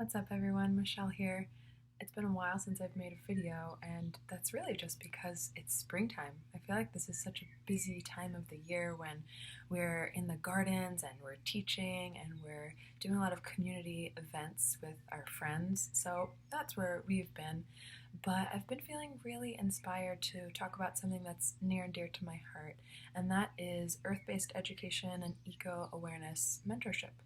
What's up everyone, Michelle here. It's been a while since I've made a video, and that's really just because it's springtime. I feel like this is such a busy time of the year when we're in the gardens and we're teaching and we're doing a lot of community events with our friends, so that's where we've been. But I've been feeling really inspired to talk about something that's near and dear to my heart, and that is earth-based education and eco-awareness mentorship.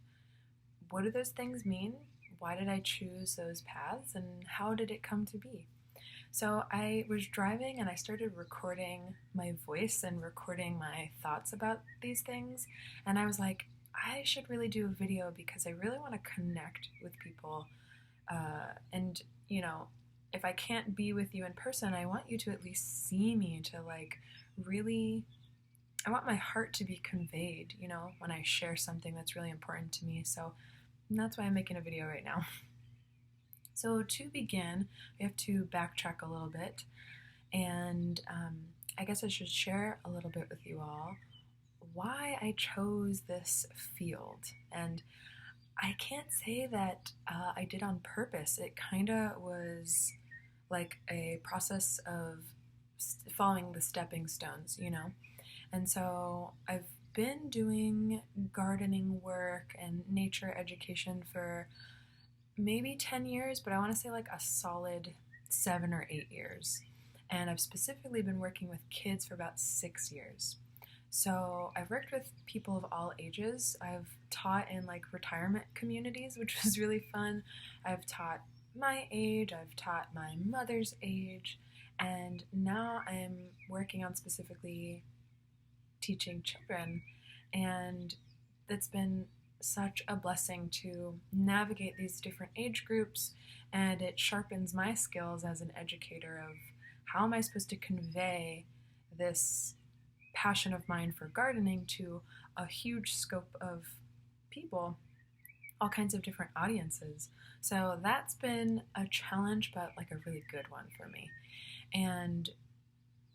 What do those things mean? Why did I choose those paths, and how did it come to be? So I was driving and I started recording my voice and recording my thoughts about these things, and I was like, I should really do a video because I really want to connect with people. And, you know, if I can't be with you in person, I want you to at least see me, to like really, I want my heart to be conveyed, when I share something that's really important to me. So that's why I'm making a video right now. So to begin, we have to backtrack a little bit, and I guess I should share a little bit with you all why I chose this field. And I can't say that I did on purpose. It kind of was like a process of following the stepping stones. And so I've been doing gardening work and nature education for maybe 10 years, but I want to say like a solid 7 or 8 years. And I've specifically been working with kids for about 6 years. So I've worked with people of all ages. I've taught in like retirement communities, which was really fun. I've taught my age, I've taught my mother's age, and now I'm working on specifically teaching children, and it's been such a blessing to navigate these different age groups, and it sharpens my skills as an educator of how am I supposed to convey this passion of mine for gardening to a huge scope of people, all kinds of different audiences. So that's been a challenge, but like a really good one for me. And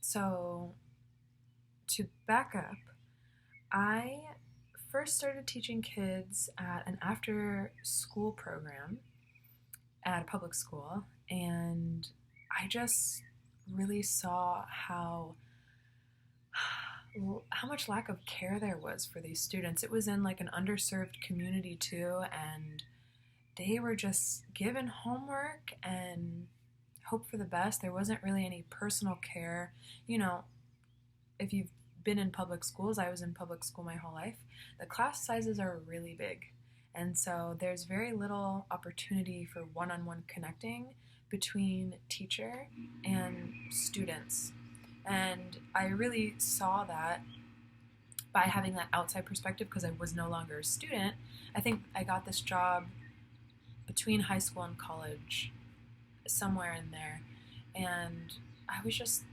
so to back up, I first started teaching kids at an after school program at a public school, and I just really saw how much lack of care there was for these students. It was in like an underserved community too, and they were just given homework and hope for the best. There wasn't really any personal care. If you've been in public schools, I was in public school my whole life, the class sizes are really big. And so there's very little opportunity for one-on-one connecting between teacher and students. And I really saw that by having that outside perspective, because I was no longer a student. I think I got this job between high school and college, somewhere in there. And I was just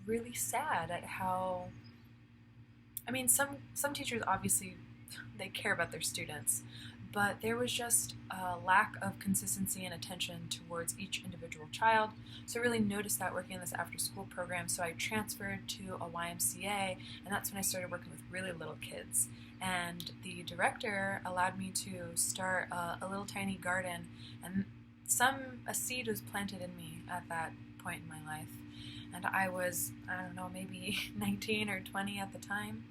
really sad at how, some teachers obviously, they care about their students, but there was just a lack of consistency and attention towards each individual child. So I really noticed that working in this after school program. So I transferred to a YMCA, and that's when I started working with really little kids. And the director allowed me to start a little tiny garden, and a seed was planted in me at that point in my life. And I was, I don't know, maybe 19 or 20 at the time.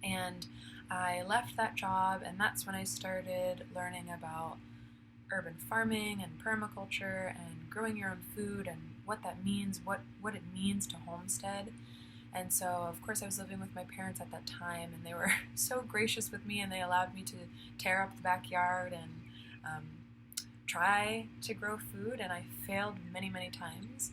And I left that job, and that's when I started learning about urban farming and permaculture and growing your own food and what that means, what it means to homestead. And so, of course, I was living with my parents at that time, and they were so gracious with me, and they allowed me to tear up the backyard and try to grow food, and I failed many, many times.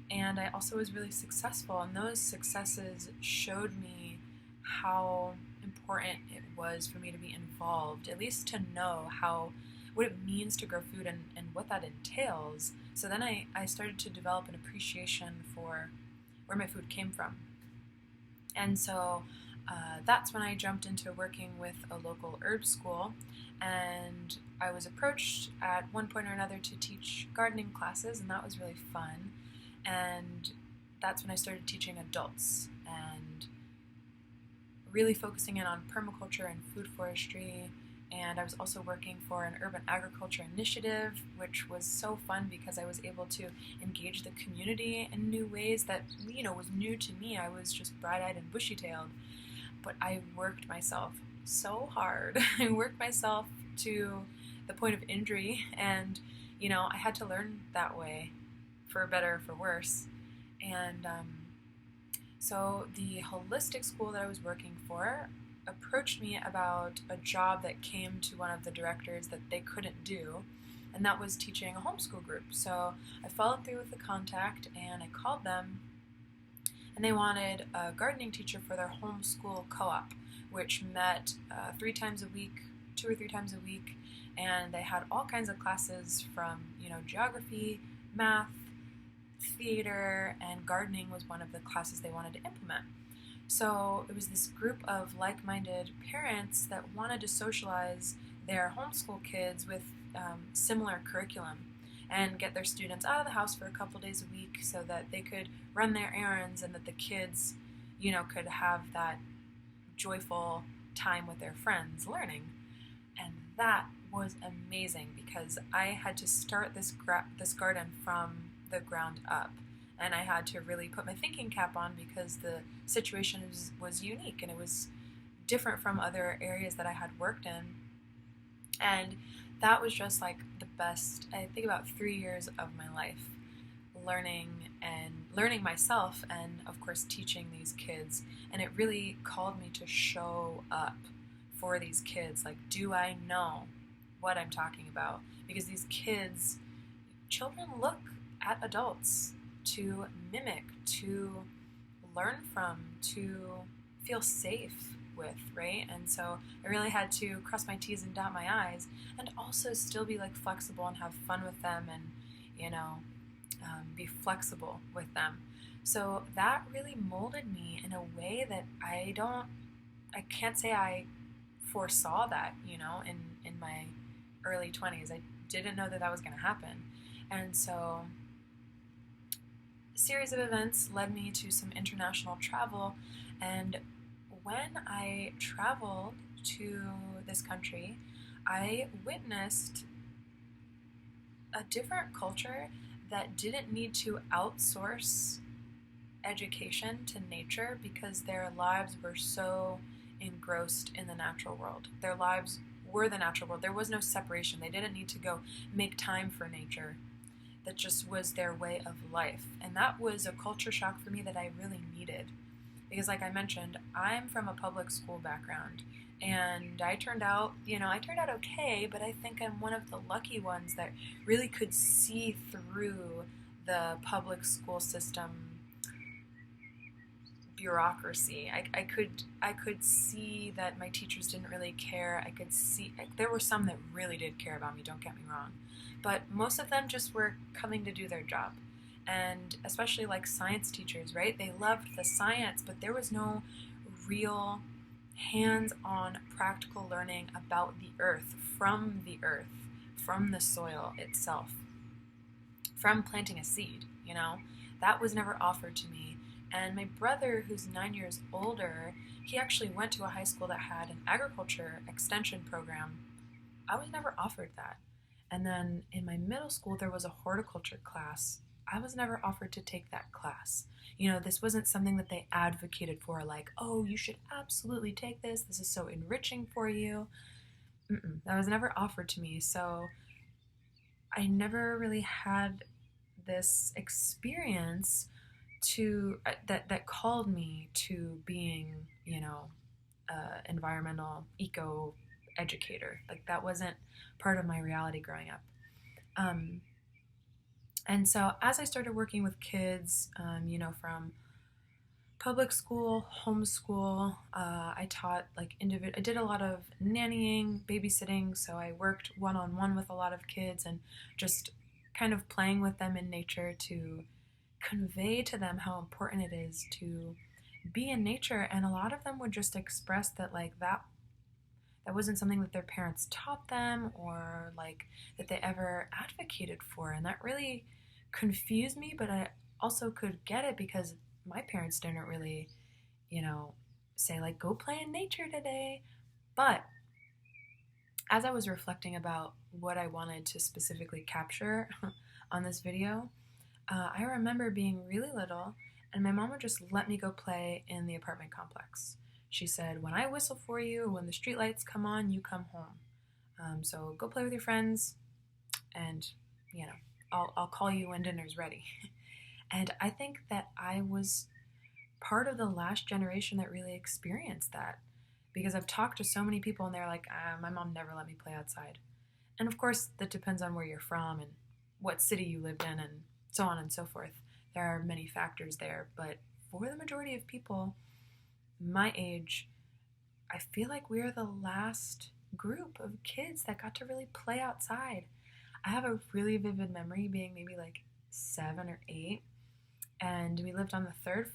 And I also was really successful, and those successes showed me how important it was for me to be involved, at least to know what it means to grow food and what that entails. So then I started to develop an appreciation for where my food came from. And so that's when I jumped into working with a local herb school, and I was approached at one point or another to teach gardening classes, and that was really fun. And that's when I started teaching adults and really focusing in on permaculture and food forestry and I was also working for an urban agriculture initiative, which was so fun because I was able to engage the community in new ways that, was new to me. I was just bright-eyed and bushy-tailed, but I worked myself so hard. I worked myself to the point of injury, and, I had to learn that way, for better or for worse. And so the holistic school that I was working for approached me about a job that came to one of the directors that they couldn't do, and that was teaching a homeschool group. So I followed through with the contact and I called them, and they wanted a gardening teacher for their homeschool co-op, which met 3 times a week, 2 or 3 times a week, and they had all kinds of classes from, geography, math, theater, and gardening was one of the classes they wanted to implement. So it was this group of like-minded parents that wanted to socialize their homeschool kids with similar curriculum and get their students out of the house for a couple days a week so that they could run their errands and that the kids, could have that joyful time with their friends learning. And that was amazing because I had to start this garden from the ground up, and I had to really put my thinking cap on because the situation was unique and it was different from other areas that I had worked in. And that was just like the best, I think, about 3 years of my life, learning myself and of course teaching these kids. And it really called me to show up for these kids. Like, do I know what I'm talking about? Because these children look at adults to mimic, to learn from, to feel safe with, right? And so I really had to cross my T's and dot my I's, and also still be like flexible and have fun with them, and be flexible with them. So that really molded me in a way that I can't say I foresaw that, in my early 20s. I didn't know that that was going to happen. And so a series of events led me to some international travel, and when I traveled to this country, I witnessed a different culture that didn't need to outsource education to nature because their lives were so engrossed in the natural world. Their lives were the natural world. There was no separation. They didn't need to go make time for nature. That just was their way of life. And that was a culture shock for me that I really needed. Because like I mentioned, I'm from a public school background, and I turned out okay, but I think I'm one of the lucky ones that really could see through the public school system bureaucracy. I could see that my teachers didn't really care. I could see there were some that really did care about me, don't get me wrong, but most of them just were coming to do their job. And especially like science teachers, right? They loved the science, but there was no real hands-on practical learning about the earth, from the soil itself, from planting a seed, that was never offered to me. And my brother, who's 9 years older, he actually went to a high school that had an agriculture extension program. I was never offered that. And then in my middle school, there was a horticulture class. I was never offered to take that class. This wasn't something that they advocated for, like, oh, you should absolutely take this. This is so enriching for you. That was never offered to me. So I never really had this experience that called me to being, environmental eco educator. Like, that wasn't part of my reality growing up. And so as I started working with kids, from public school, homeschool, I taught I did a lot of nannying, babysitting, so I worked one-on-one with a lot of kids and just kind of playing with them in nature to convey to them how important it is to be in nature. And a lot of them would just express that that wasn't something that their parents taught them or that they ever advocated for. And that really confused me, but I also could get it because my parents didn't really, say go play in nature today. But as I was reflecting about what I wanted to specifically capture on this video, I remember being really little, and my mom would just let me go play in the apartment complex. She said, "When I whistle for you, when the streetlights come on, you come home. So go play with your friends, and you know, I'll call you when dinner's ready." And I think that I was part of the last generation that really experienced that, because I've talked to so many people and they're like, my mom never let me play outside. And of course, that depends on where you're from and what city you lived in and so on and so forth. There are many factors there, but for the majority of people my age, I feel like we're the last group of kids that got to really play outside. I have a really vivid memory being maybe like 7 or 8, and we lived on the third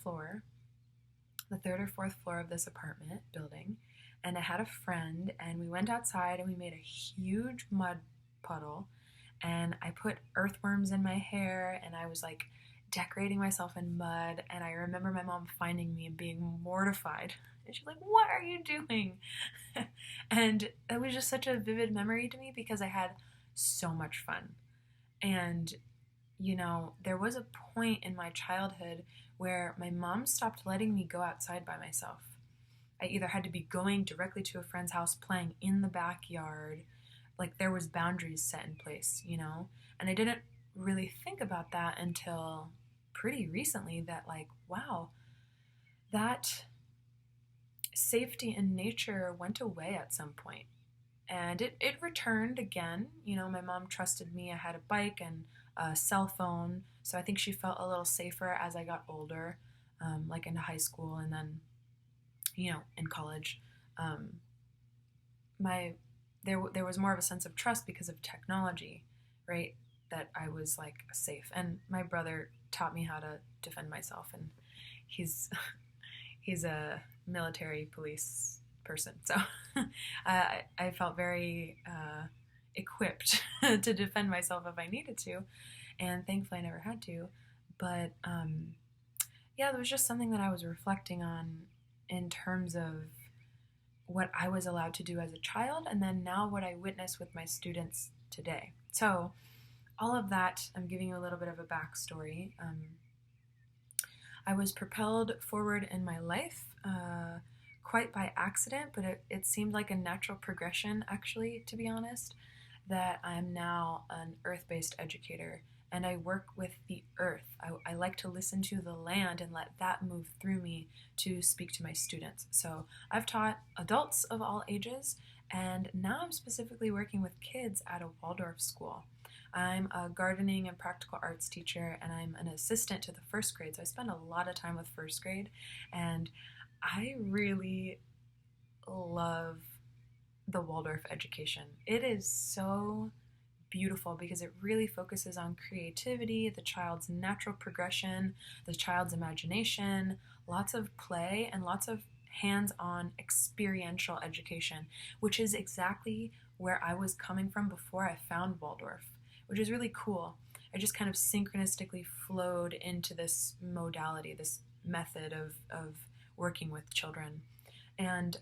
or fourth floor of this apartment building, and I had a friend, and we went outside and we made a huge mud puddle, and I put earthworms in my hair, and I was like decorating myself in mud, and I remember my mom finding me and being mortified. And she's like, "What are you doing?" And it was just such a vivid memory to me because I had so much fun. And there was a point in my childhood where my mom stopped letting me go outside by myself. I either had to be going directly to a friend's house, playing in the backyard, like there was boundaries set in place, And I didn't really think about that until pretty recently, that like, wow, that safety in nature went away at some point. And it returned again. My mom trusted me. I had a bike and a cell phone, so I think she felt a little safer as I got older, like into high school and then, in college. Um, my there was more of a sense of trust because of technology, right? That I was like safe. And my brother taught me how to defend myself, and he's he's a military police person, so I felt very equipped to defend myself if I needed to, and thankfully I never had to. But yeah, there was just something that I was reflecting on in terms of what I was allowed to do as a child, and then now what I witness with my students today. So all of that, I'm giving you a little bit of a backstory. I was propelled forward in my life quite by accident, but it seemed like a natural progression, actually, to be honest, that I'm now an earth-based educator, and I work with the earth. I like to listen to the land and let that move through me to speak to my students. So I've taught adults of all ages, and now I'm specifically working with kids at a Waldorf school. I'm a gardening and practical arts teacher, and I'm an assistant to the first grade, so I spend a lot of time with first grade, and I really love the Waldorf education. It is so beautiful because it really focuses on creativity, the child's natural progression, the child's imagination, lots of play, and lots of hands-on experiential education, which is exactly where I was coming from before I found Waldorf, which is really cool. I just kind of synchronistically flowed into this modality, this method of working with children. And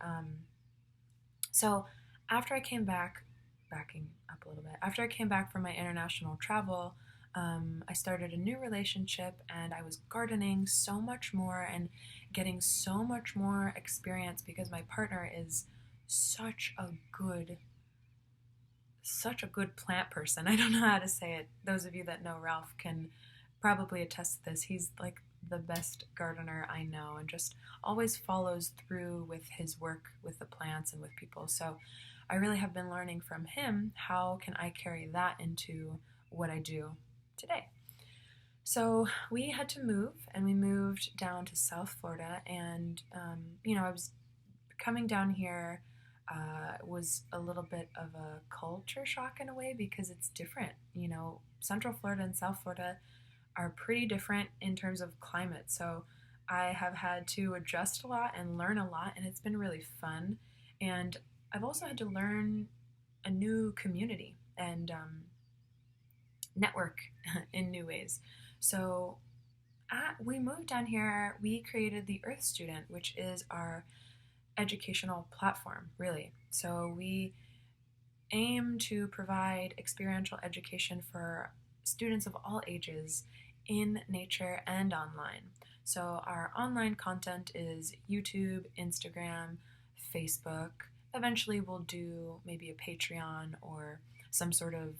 so after I came back, backing up a little bit, after I came back from my international travel, I started a new relationship, and I was gardening so much more and getting so much more experience because my partner is such a good plant person. I don't know how to say it. Those of you that know Ralph can probably attest to this. He's like the best gardener I know, and just always follows through with his work with the plants and with people. So I really have been learning from him, how can I carry that into what I do today. So we had to move, and we moved down to South Florida, and I was coming down here. Was a little bit of a culture shock in a way because it's different. Central Florida and South Florida are pretty different in terms of climate. So I have had to adjust a lot and learn a lot, and it's been really fun. And I've also had to learn a new community and network in new ways. So we moved down here, we created the Earth Student, which is our educational platform, really. So we aim to provide experiential education for students of all ages in nature and online. So our online content is YouTube, Instagram, Facebook. Eventually we'll do maybe a Patreon or some sort of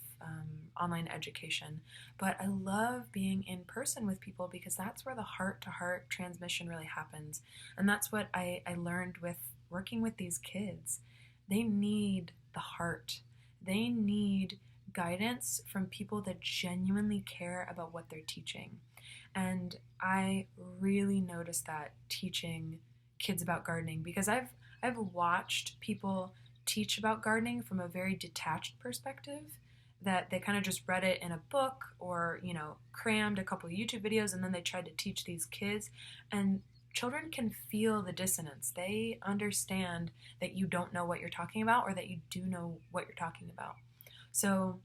online education. But I love being in person with people because that's where the heart-to-heart transmission really happens. And that's what I learned with working with these kids. They need the heart. They need guidance from people that genuinely care about what they're teaching. And I really noticed that teaching kids about gardening because I've watched people teach about gardening from a very detached perspective, that they kind of just read it in a book or, crammed a couple of YouTube videos and then they tried to teach these kids. And children can feel the dissonance. They understand that you don't know what you're talking about or that you do know what you're talking about. So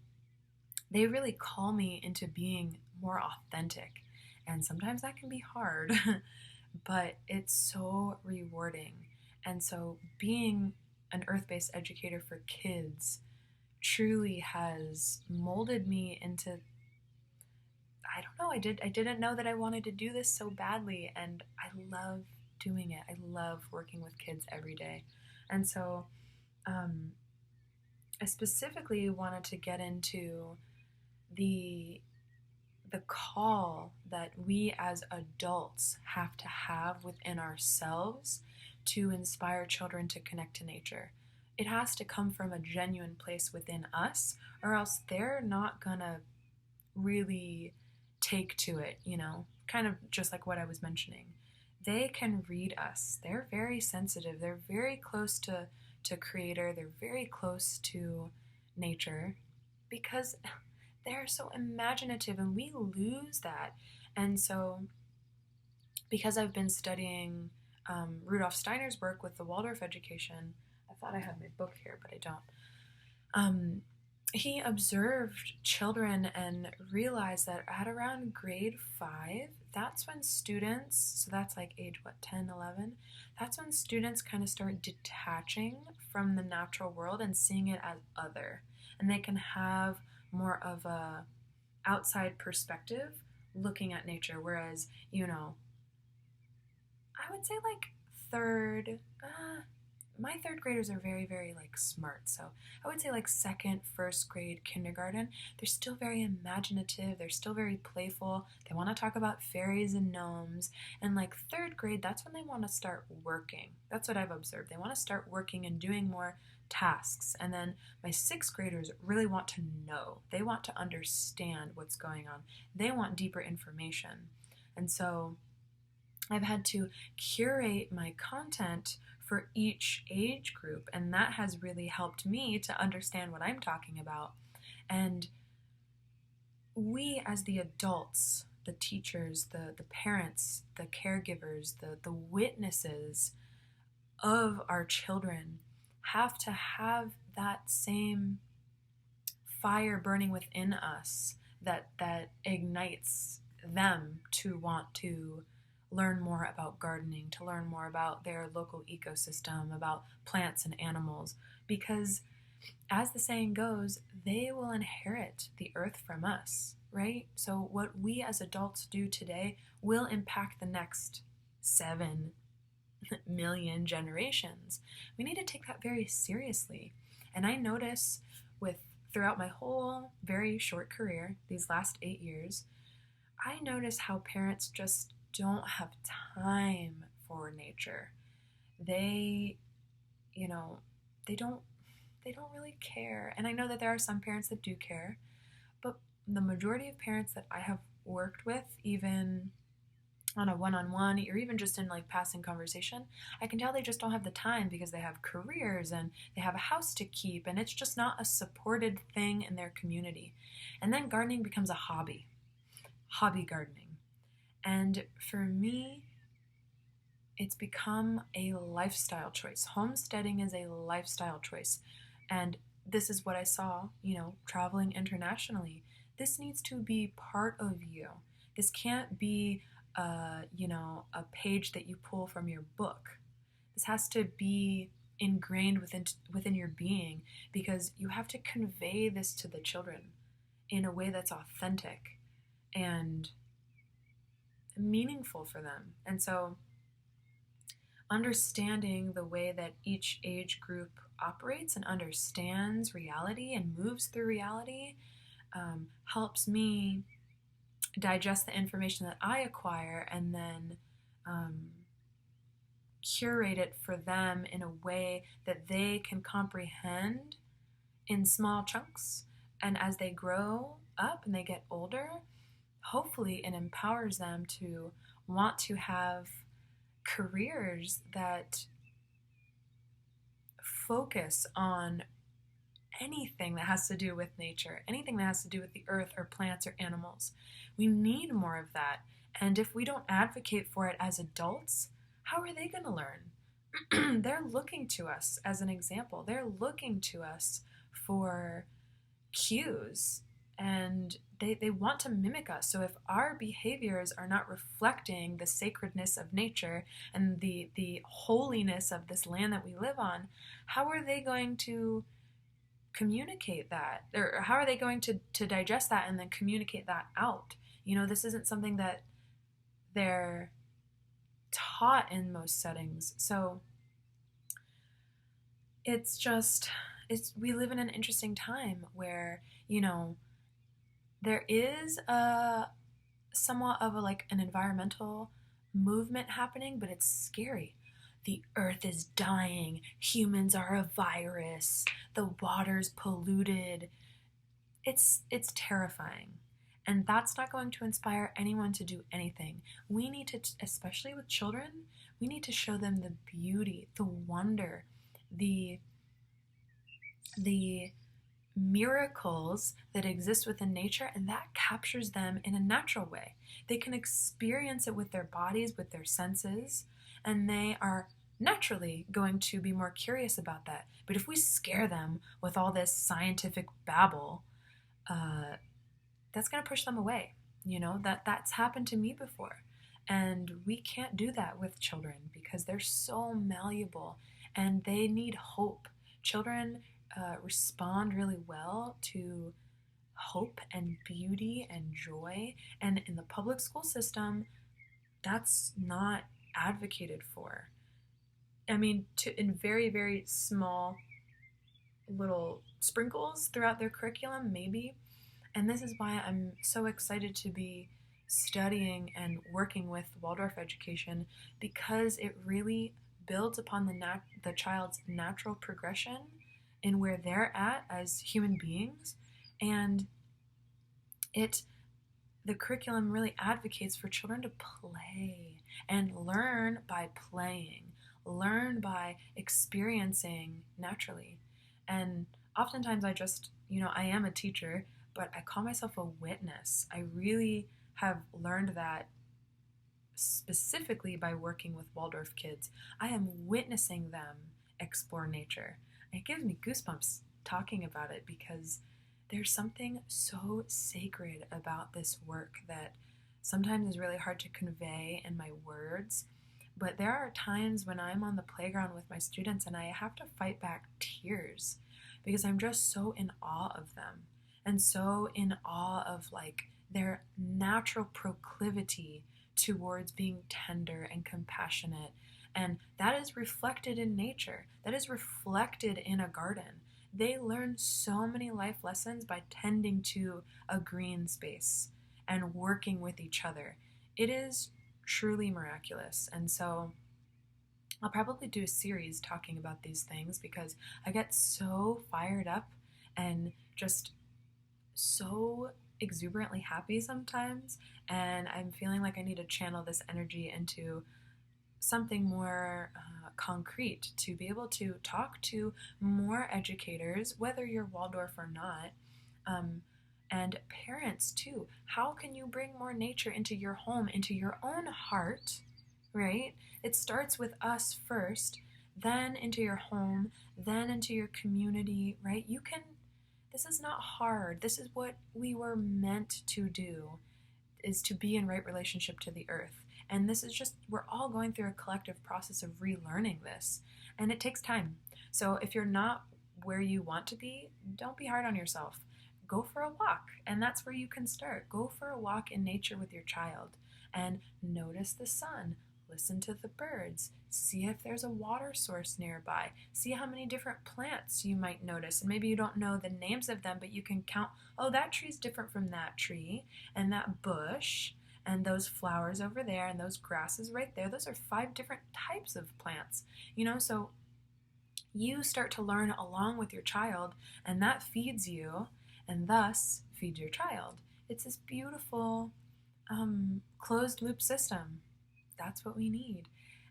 they really call me into being more authentic. And sometimes that can be hard, but it's so rewarding. And so being an earth-based educator for kids truly has molded me into, I don't know, I didn't know that I wanted to do this so badly, and I love doing it. I love working with kids every day. And so I specifically wanted to get into the call that we as adults have to have within ourselves to inspire children to connect to nature. It has to come from a genuine place within us, or else they're not gonna really take to it, kind of just like what I was mentioning. They can read us. They're very sensitive. They're very close to Creator. They're very close to nature because they're so imaginative, and we lose that. And so because I've been studying Rudolf Steiner's work with the Waldorf education, I thought I had my book here, but I don't. He observed children and realized that at around grade 5, that's when students, so that's like age 10, 11, that's when students kind of start detaching from the natural world and seeing it as other. And they can have more of a outside perspective looking at nature, whereas, I would say like my third graders are very, very like smart. So I would say like second, first grade, kindergarten, they're still very imaginative. They're still very playful. They want to talk about fairies and gnomes. And like third grade, that's when they want to start working. That's what I've observed. They want to start working and doing more tasks. And then my sixth graders really want to know. They want to understand what's going on. They want deeper information. And so I've had to curate my content for each age group, and that has really helped me to understand what I'm talking about. And we as the adults, the teachers, the parents, the caregivers, the witnesses of our children have to have that same fire burning within us that ignites them to want to learn more about gardening, to learn more about their local ecosystem, about plants and animals, because as the saying goes, they will inherit the earth from us, right? So what we as adults do today will impact the next 7 million generations. We need to take that very seriously. And I notice throughout my whole very short career, these last 8 years, I notice how parents just don't have time for nature. They, they don't really care. And I know that there are some parents that do care, but the majority of parents that I have worked with, even on a one-on-one or even just in like passing conversation, I can tell they just don't have the time because they have careers and they have a house to keep, and it's just not a supported thing in their community. And then gardening becomes a hobby gardening. And for me, it's become a lifestyle choice. Homesteading is a lifestyle choice. And this is what I saw, traveling internationally. This needs to be part of you. This can't be, a page that you pull from your book. This has to be ingrained within your being, because you have to convey this to the children in a way that's authentic and meaningful for them. And so understanding the way that each age group operates and understands reality and moves through reality helps me digest the information that I acquire and then curate it for them in a way that they can comprehend in small chunks. And as they grow up and they get older, hopefully it empowers them to want to have careers that focus on anything that has to do with nature, anything that has to do with the earth or plants or animals. We need more of that. And if we don't advocate for it as adults, how are they going to learn? They're looking to us as an example. They're looking to us for cues, and they want to mimic us. So if our behaviors are not reflecting the sacredness of nature and the holiness of this land that we live on, how are they going to communicate that? Or how are they going to digest that and then communicate that out? This isn't something that they're taught in most settings. So we live in an interesting time where, there is somewhat of an environmental movement happening, but it's scary. The earth is dying. Humans are a virus. The water's polluted. It's terrifying. And that's not going to inspire anyone to do anything. We need to, especially with children, we need to show them the beauty, the wonder, the miracles that exist within nature, and that captures them in a natural way. They can experience it with their bodies, with their senses, and they are naturally going to be more curious about that. But if we scare them with all this scientific babble, that's going to push them away. That's happened to me before. And we can't do that with children because they're so malleable and they need hope. Children respond really well to hope and beauty and joy. And in the public school system, that's not advocated for. I mean, in very, very small little sprinkles throughout their curriculum, maybe. And this is why I'm so excited to be studying and working with Waldorf education, because it really builds upon the child's natural progression in where they're at as human beings. And the curriculum really advocates for children to play and learn by playing, learn by experiencing naturally. And oftentimes I am a teacher, but I call myself a witness. I really have learned that specifically by working with Waldorf kids. I am witnessing them explore nature. It gives me goosebumps talking about it because there's something so sacred about this work that sometimes is really hard to convey in my words. But there are times when I'm on the playground with my students and I have to fight back tears because I'm just so in awe of them and so in awe of their natural proclivity towards being tender and compassionate. And that is reflected in nature. That is reflected in a garden. They learn so many life lessons by tending to a green space and working with each other. It is truly miraculous. And so I'll probably do a series talking about these things because I get so fired up and just so exuberantly happy sometimes, and I'm feeling like I need to channel this energy into something more concrete to be able to talk to more educators, whether you're Waldorf or not, and parents too. How can you bring more nature into your home, into your own heart, right? It starts with us first, then into your home, then into your community, right? This is not hard. This is what we were meant to do, is to be in right relationship to the earth. And this is just, we're all going through a collective process of relearning this, and it takes time. So if you're not where you want to be, don't be hard on yourself. Go for a walk, and that's where you can start. Go for a walk in nature with your child and notice the sun. Listen to the birds. See if there's a water source nearby. See how many different plants you might notice. And maybe you don't know the names of them, but you can count, oh, that tree's different from that tree, and that bush, and those flowers over there, and those grasses right there. Those are 5 different types of plants. So you start to learn along with your child, and that feeds you, and thus feeds your child. It's this beautiful closed loop system. That's what we need.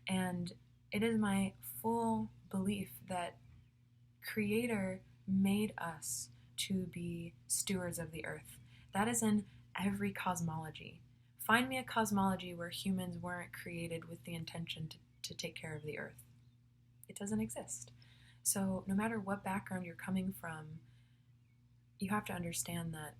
And it is my full belief that Creator made us to be stewards of the earth. That is in every cosmology. Find me a cosmology where humans weren't created with the intention to take care of the earth. It doesn't exist. So no matter what background you're coming from, you have to understand that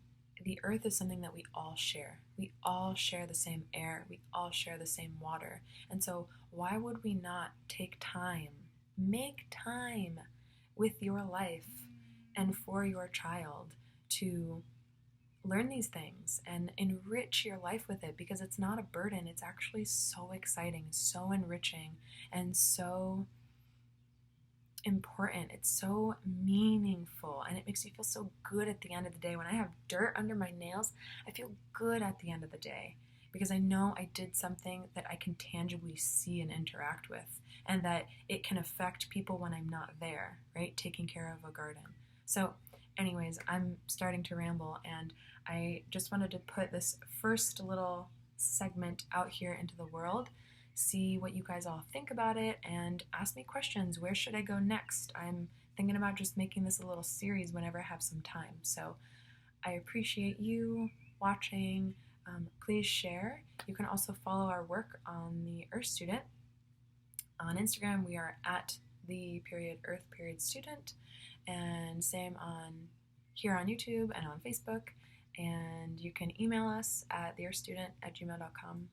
the earth is something that we all share. We all share the same air. We all share the same water. And so why would we not take time, make time with your life and for your child to learn these things and enrich your life with it? Because it's not a burden. It's actually so exciting, so enriching, and so important. It's so meaningful, and it makes me feel so good at the end of the day. When I have dirt under my nails, I feel good at the end of the day because I know I did something that I can tangibly see and interact with, and that it can affect people when I'm not there, right? Taking care of a garden. So anyways, I'm starting to ramble, and I just wanted to put this first little segment out here into the world, see what you guys all think about it, and ask me questions. Where should I go next? I'm thinking about just making this a little series whenever I have some time. So I appreciate you watching. Please share. You can also follow our work on the Earth Student. On Instagram, we are at the.earth.student, and same on here on YouTube and on Facebook. And you can email us at the.earth.student@gmail.com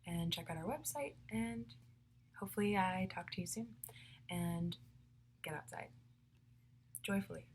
and check out our website, and hopefully I talk to you soon, and get outside joyfully.